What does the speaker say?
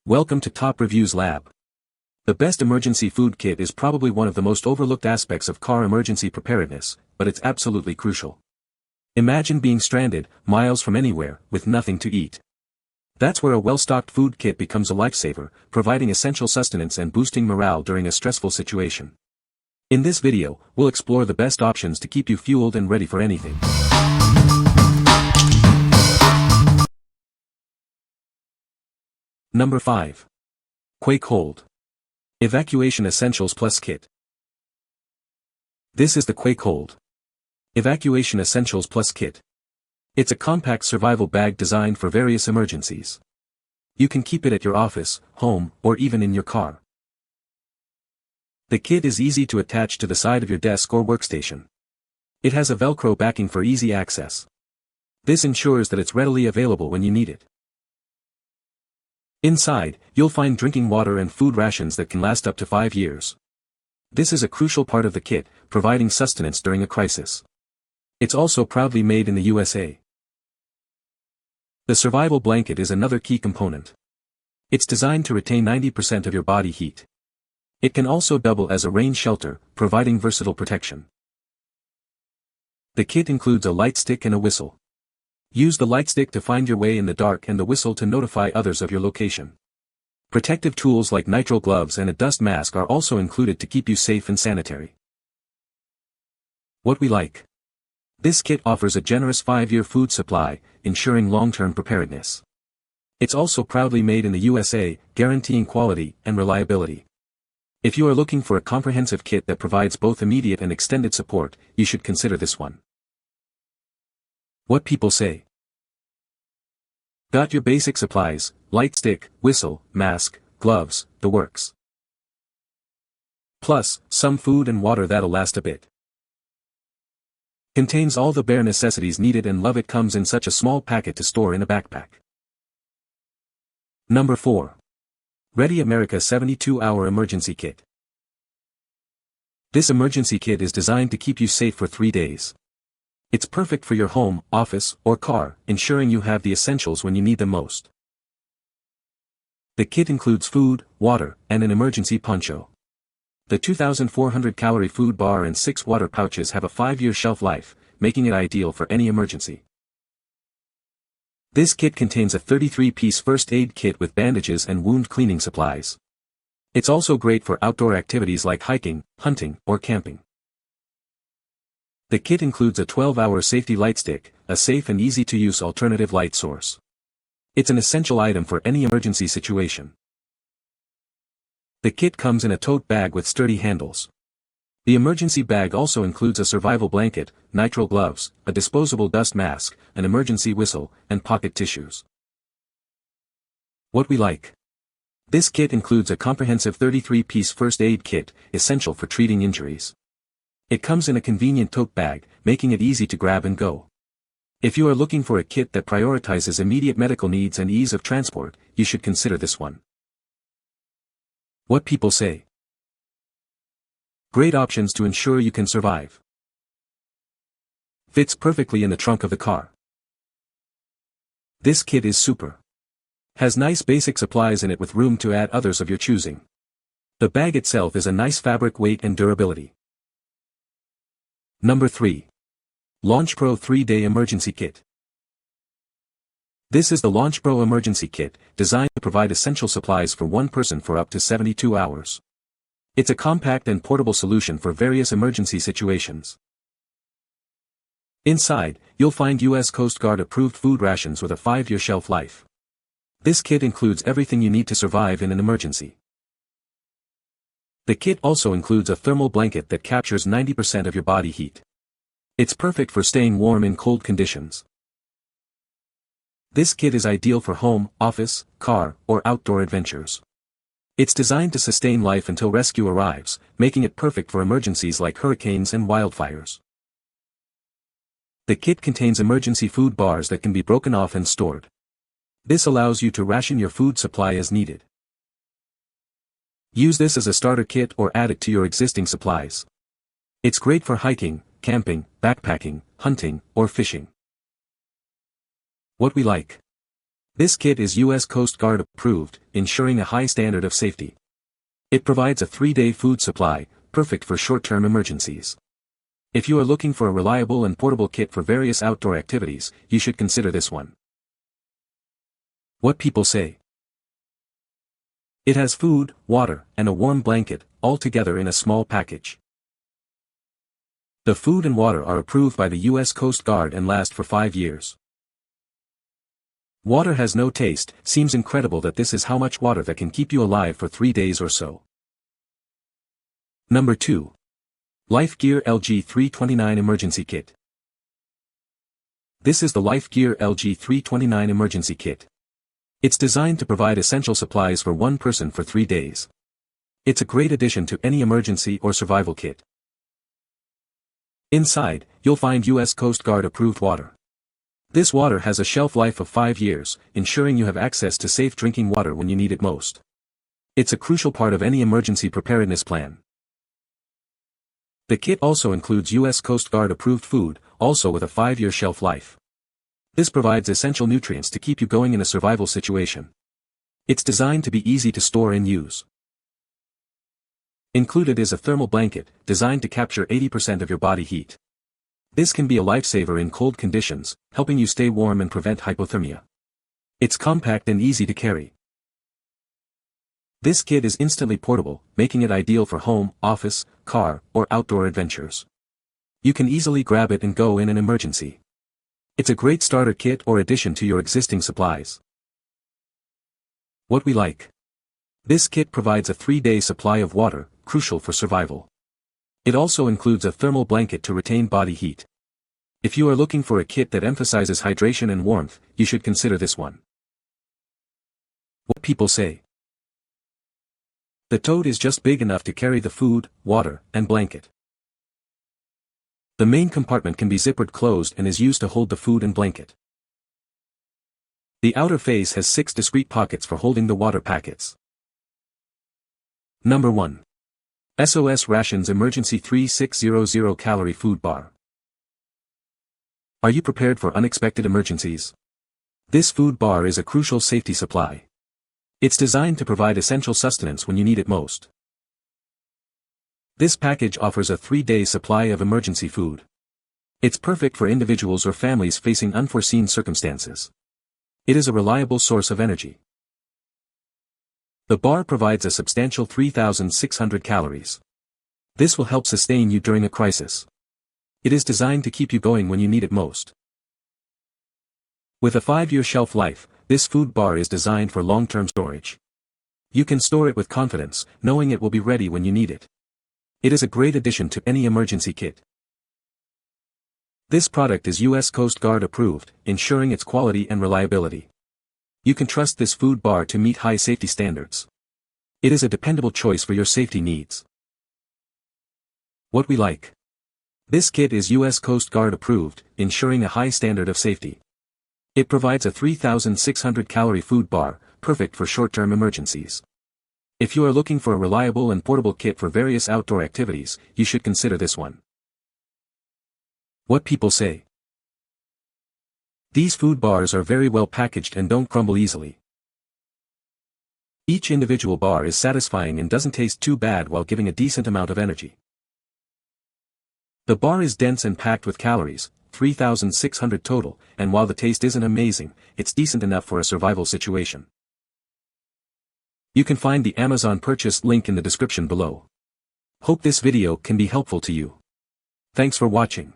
Welcome to Top Reviews Lab. The best emergency food kit is probably one of the most overlooked aspects of car emergency preparedness, but it's absolutely crucial. Imagine being stranded, miles from anywhere, with nothing to eat. That's where a well-stocked food kit becomes a lifesaver, providing essential sustenance and boosting morale during a stressful situation. In this video, we'll explore the best options to keep you fueled and ready for anything. Number 5. QuakeHOLD Evacuation Essentials Plus Kit. This is the QuakeHOLD Evacuation Essentials Plus Kit. It's a compact survival bag designed for various emergencies. You can keep it at your office, home, or even in your car. The kit is easy to attach to the side of your desk or workstation. It has a Velcro backing for easy access. This ensures that it's readily available when you need it. Inside, you'll find drinking water and food rations that can last up to 5 years. This is a crucial part of the kit, providing sustenance during a crisis. It's also proudly made in the USA. The survival blanket is another key component. It's designed to retain 90% of your body heat. It can also double as a rain shelter, providing versatile protection. The kit includes a light stick and a whistle. Use the light stick to find your way in the dark and the whistle to notify others of your location. Protective tools like nitrile gloves and a dust mask are also included to keep you safe and sanitary. What we like. This kit offers a generous 5-year food supply, ensuring long-term preparedness. It's also proudly made in the USA, guaranteeing quality and reliability. If you are looking for a comprehensive kit that provides both immediate and extended support, you should consider this one. What people say. Got your basic supplies, light stick, whistle, mask, gloves, the works. Plus, some food and water that'll last a bit. Contains all the bare necessities needed and love it comes in such a small packet to store in a backpack. Number 4. Ready America 72-Hour Emergency Kit. This emergency kit is designed to keep you safe for 3 days. It's perfect for your home, office, or car, ensuring you have the essentials when you need them most. The kit includes food, water, and an emergency poncho. The 2,400-calorie food bar and 6 water pouches have a 5-year shelf life, making it ideal for any emergency. This kit contains a 33-piece first aid kit with bandages and wound cleaning supplies. It's also great for outdoor activities like hiking, hunting, or camping. The kit includes a 12-hour safety light stick, a safe and easy-to-use alternative light source. It's an essential item for any emergency situation. The kit comes in a tote bag with sturdy handles. The emergency bag also includes a survival blanket, nitrile gloves, a disposable dust mask, an emergency whistle, and pocket tissues. What we like. This kit includes a comprehensive 33-piece first aid kit, essential for treating injuries. It comes in a convenient tote bag, making it easy to grab and go. If you are looking for a kit that prioritizes immediate medical needs and ease of transport, you should consider this one. What people say. Great options to ensure you can survive. Fits perfectly in the trunk of the car. This kit is super. Has nice basic supplies in it with room to add others of your choosing. The bag itself is a nice fabric weight and durability. Number 3. LaunchPro 3-Day Emergency Kit. This is the LaunchPro Emergency Kit, designed to provide essential supplies for one person for up to 72 hours. It's a compact and portable solution for various emergency situations. Inside, you'll find U.S. Coast Guard approved food rations with a 5-year shelf life. This kit includes everything you need to survive in an emergency. The kit also includes a thermal blanket that captures 90% of your body heat. It's perfect for staying warm in cold conditions. This kit is ideal for home, office, car, or outdoor adventures. It's designed to sustain life until rescue arrives, making it perfect for emergencies like hurricanes and wildfires. The kit contains emergency food bars that can be broken off and stored. This allows you to ration your food supply as needed. Use this as a starter kit or add it to your existing supplies. It's great for hiking, camping, backpacking, hunting, or fishing. What we like. This kit is US Coast Guard approved, ensuring a high standard of safety. It provides a 3-day food supply, perfect for short-term emergencies. If you are looking for a reliable and portable kit for various outdoor activities, you should consider this one. What people say. It has food, water, and a warm blanket, all together in a small package. The food and water are approved by the US Coast Guard and last for 5 years. Water has no taste. Seems incredible that this is how much water that can keep you alive for 3 days or so. Number 2. Life Gear LG 329 Emergency Kit. This is the Life Gear LG 329 Emergency Kit. It's designed to provide essential supplies for one person for 3 days. It's a great addition to any emergency or survival kit. Inside, you'll find US Coast Guard approved water. This water has a shelf life of 5 years, ensuring you have access to safe drinking water when you need it most. It's a crucial part of any emergency preparedness plan. The kit also includes US Coast Guard approved food, also with a 5-year shelf life. This provides essential nutrients to keep you going in a survival situation. It's designed to be easy to store and use. Included is a thermal blanket, designed to capture 80% of your body heat. This can be a lifesaver in cold conditions, helping you stay warm and prevent hypothermia. It's compact and easy to carry. This kit is instantly portable, making it ideal for home, office, car, or outdoor adventures. You can easily grab it and go in an emergency. It's a great starter kit or addition to your existing supplies. What we like. This kit provides a 3-day supply of water, crucial for survival. It also includes a thermal blanket to retain body heat. If you are looking for a kit that emphasizes hydration and warmth, you should consider this one. What people say. The tote is just big enough to carry the food, water, and blanket. The main compartment can be zippered closed and is used to hold the food and blanket. The outer face has 6 discrete pockets for holding the water packets. Number 1. SOS Rations Emergency 3600 Calorie Food Bar. Are you prepared for unexpected emergencies? This food bar is a crucial safety supply. It's designed to provide essential sustenance when you need it most. This package offers a 3-day supply of emergency food. It's perfect for individuals or families facing unforeseen circumstances. It is a reliable source of energy. The bar provides a substantial 3,600 calories. This will help sustain you during a crisis. It is designed to keep you going when you need it most. With a 5-year shelf life, this food bar is designed for long-term storage. You can store it with confidence, knowing it will be ready when you need it. It is a great addition to any emergency kit. This product is US Coast Guard approved, ensuring its quality and reliability. You can trust this food bar to meet high safety standards. It is a dependable choice for your safety needs. What we like. This kit is US Coast Guard approved, ensuring a high standard of safety. It provides a 3,600 calorie food bar, perfect for short-term emergencies. If you are looking for a reliable and portable kit for various outdoor activities, you should consider this one. What people say. These food bars are very well packaged and don't crumble easily. Each individual bar is satisfying and doesn't taste too bad while giving a decent amount of energy. The bar is dense and packed with calories, 3,600 total, and while the taste isn't amazing, it's decent enough for a survival situation. You can find the Amazon purchase link in the description below. Hope this video can be helpful to you. Thanks for watching.